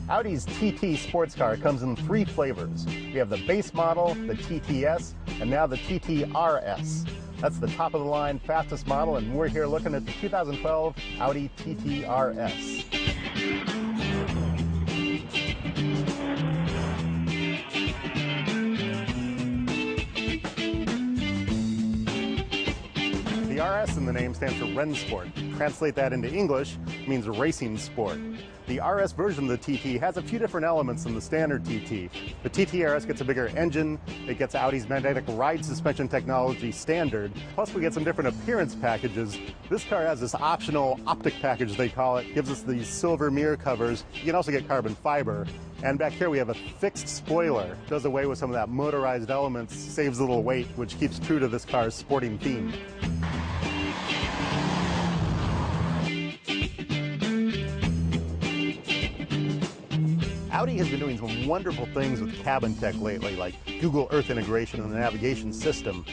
Audi's TT sports car comes in 3 flavors. We have the base model, the TTS, and now the TT RS. That's the top of the line, fastest model, and we're here looking at the 2012 Audi TT RS. The RS in the name stands for RennSport. Translate that into English, it means racing sport. The RS version of the TT has a few different elements than the standard TT. The TT RS gets a bigger engine, it gets Audi's magnetic ride suspension technology standard, plus we get some different appearance packages. This car has this optional optic package, they call it, gives us these silver mirror covers. You can also get carbon fiber. And back here we have a fixed spoiler. Does away with some of that motorized elements, saves a little weight, which keeps true to this car's sporting theme. Audi has been doing some wonderful things with cabin tech lately, like Google Earth integration in the navigation system.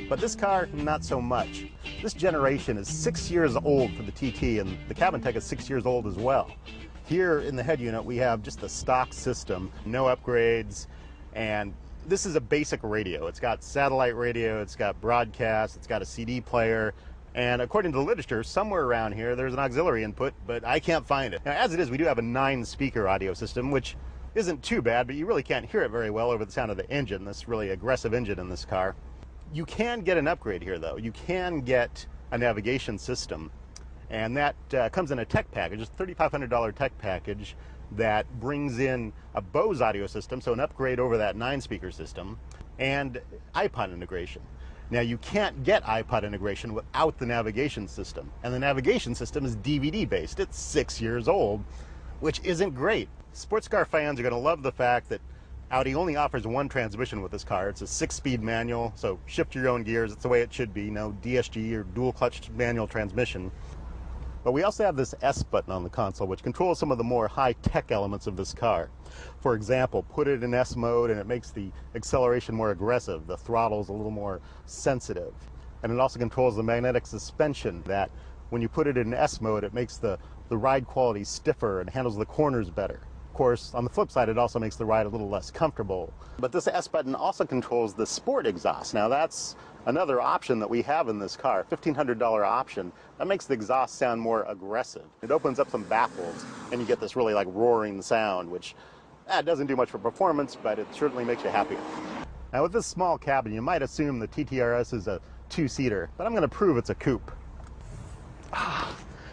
But this car, not so much. This generation is 6 years old for the TT, and the cabin tech is 6 years old as well. Here in the head unit, we have just the stock system, no upgrades, and this is a basic radio. It's got satellite radio, it's got broadcast, it's got a CD player, and according to the literature, somewhere around here there's an auxiliary input, but I can't find it. Now, as it is, we do have a 9-speaker audio system, which isn't too bad, but you really can't hear it very well over the sound of the engine, this really aggressive engine in this car. You can get an upgrade here, though. You can get a navigation system, and that comes in a tech package, a $3,500 tech package that brings in a Bose audio system, so an upgrade over that 9-speaker system, and iPod integration. Now, you can't get iPod integration without the navigation system, and the navigation system is DVD-based. It's 6 years old, which isn't great. Sports car fans are going to love the fact that Audi only offers one transmission with this car. It's a 6-speed manual, so shift your own gears. It's the way it should be, no DSG or dual-clutch manual transmission. But we also have this S button on the console, which controls some of the more high-tech elements of this car. For example, put it in S mode and it makes the acceleration more aggressive. The throttle's a little more sensitive. And it also controls the magnetic suspension that when you put it in S mode, it makes the ride quality stiffer and handles the corners better. Of course, on the flip side, it also makes the ride a little less comfortable. But this S button also controls the sport exhaust. Now that's another option that we have in this car, $1,500 option. That makes the exhaust sound more aggressive. It opens up some baffles and you get this really like roaring sound, which doesn't do much for performance, but it certainly makes you happier. Now with this small cabin, you might assume the TT RS is a 2-seater, but I'm going to prove it's a coupe.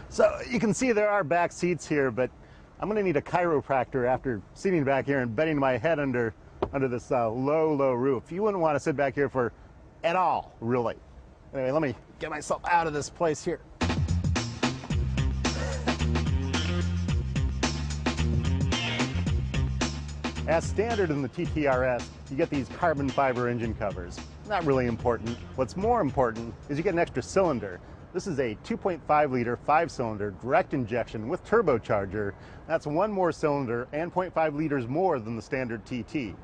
So you can see there are back seats here, but I'm going to need a chiropractor after sitting back here and bending my head under this low roof. You wouldn't want to sit back here for at all, really. Anyway, let me get myself out of this place here. As standard in the TT RS, you get these carbon fiber engine covers. Not really important. What's more important is you get an extra cylinder. This is a 2.5-liter 5-cylinder direct injection with turbocharger. That's one more cylinder and 0.5 liters more than the standard TT.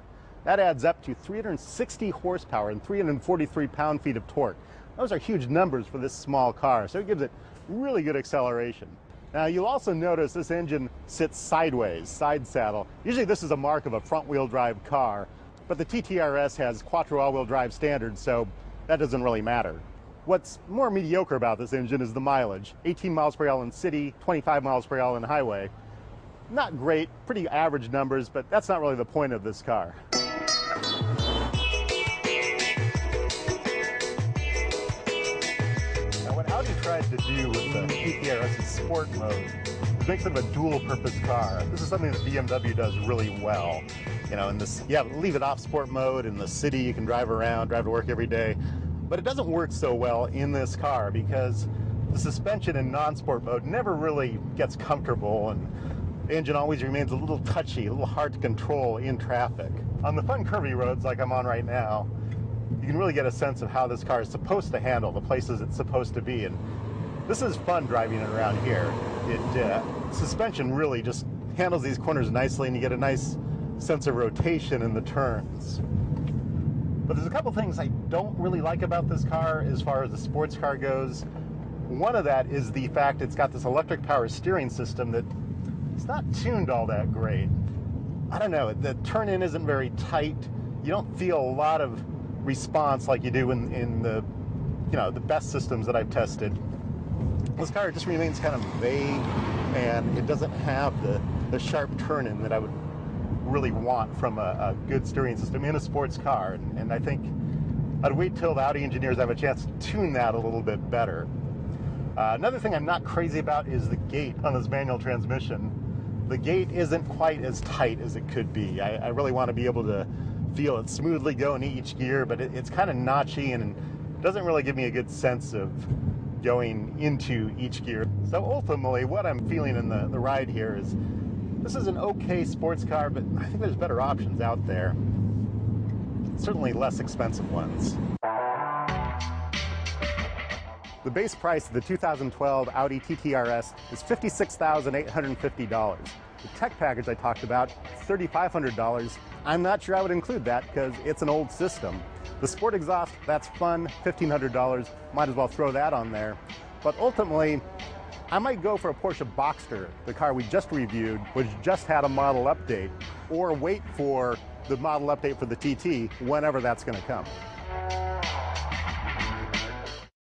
That adds up to 360 horsepower and 343 pound-feet of torque. Those are huge numbers for this small car, so it gives it really good acceleration. Now, you'll also notice this engine sits sideways, side saddle. Usually this is a mark of a front-wheel drive car, but the TT RS has quattro all-wheel drive standard, so that doesn't really matter. What's more mediocre about this engine is the mileage. 18 miles per gallon in city, 25 miles per gallon in highway. Not great, pretty average numbers, but that's not really the point of this car. Audi tried to do with the TT RS's sport mode is make sort of a dual-purpose car. This is something that BMW does really well. You know, in this, leave it off sport mode in the city. You can drive around, drive to work every day, but it doesn't work so well in this car because the suspension in non-sport mode never really gets comfortable, and the engine always remains a little touchy, a little hard to control in traffic. On the fun curvy roads like I'm on right now, you can really get a sense of how this car is supposed to handle the places it's supposed to be, and this is fun driving it around here. Suspension really just handles these corners nicely, and you get a nice sense of rotation in the turns. But there's a couple things I don't really like about this car as far as the sports car goes. One of that is the fact it's got this electric power steering system that it's not tuned all that great. I don't know, the turn-in isn't very tight. You don't feel a lot of response like you do in the, the best systems that I've tested. This car just remains kind of vague, and it doesn't have the sharp turn-in that I would really want from a good steering system in a sports car. And I think I'd wait till the Audi engineers have a chance to tune that a little bit better. Another thing I'm not crazy about is the gate on this manual transmission. The gate isn't quite as tight as it could be. I really want to be able to feel it smoothly go into each gear, but it's kind of notchy and doesn't really give me a good sense of going into each gear. So ultimately, what I'm feeling in the ride here is this is an okay sports car, but I think there's better options out there. Certainly less expensive ones. The base price of the 2012 Audi TT RS is $56,850. The tech package I talked about, $3,500. I'm not sure I would include that because it's an old system. The sport exhaust, that's fun, $1,500. Might as well throw that on there. But ultimately, I might go for a Porsche Boxster, the car we just reviewed, which just had a model update, or wait for the model update for the TT whenever that's going to come.